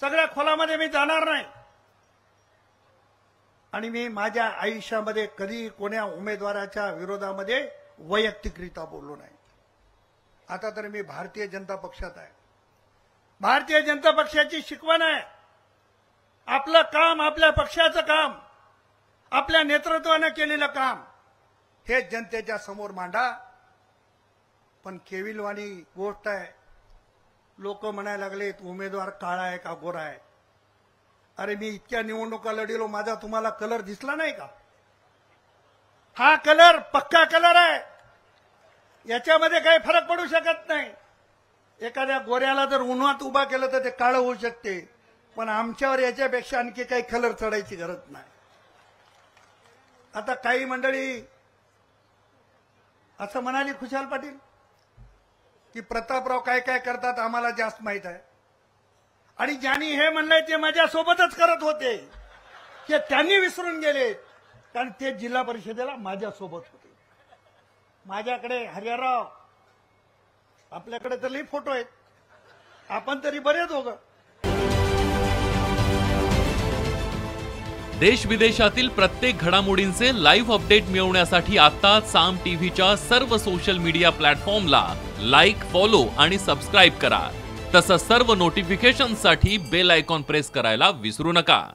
सगळ्या खोलामध्ये मी जाणार नाही आणि मी माझ्या आयुष्यामध्ये कधी कोण्या उमेदवाराच्या विरोधामध्ये वैयक्तिकरित्या बोललो नाही। आता तर मी भारतीय जनता पक्षात आहे। भारतीय जनता पक्षाची शिकवण आहे, आपलं काम, आपल्या पक्षाचं काम, आपल्या नेतृत्वाने केलेलं काम हे जनतेच्या समोर मांडा। पण केविलवाणी गोष्ट आहे, लोक म्हणायला लागलेत उमेदवार काळा आहे का गोरा आहे। अरे मी इतक्या निवडणुका लढिलो, माझा तुम्हाला कलर दिसला नाही का? हा कलर पक्का कलर आहे, याच्यामध्ये काही फरक पडू शकत नाही। एखाद्या गोऱ्याला जर उन्हात उभा केलं तर ते काळं होऊ शकते, पण आमच्यावर याच्यापेक्षा आणखी काही कलर चढायची गरज नाही। आता काही मंडळी असं म्हणाली खुशाल पाटील की प्रतापराव काय काय करतात आम्हाला जास्त माहित आहे, आणि ज्यांनी हे म्हणलंय ते माझ्या सोबतच करत होते, की त्यांनी विसरून गेले, कारण ते जिल्हा परिषदेला माझ्या सोबत होते। माझ्याकडे हरिहरराव, आपल्याकडे तर लई फोटो आहेत, आपण तरी बरेच दोघं। देश विदेशातील प्रत्येक घडामोडींचे लाईव्ह अपडेट मिळवण्यासाठी आता साम टीव्हीच्या सर्व सोशल मीडिया प्लॅटफॉर्मला लाईक, फॉलो आणि सबस्क्राईब करा। तसंच सर्व नोटिफिकेशनसाठी बेल आयकॉन प्रेस करायला विसरू नका।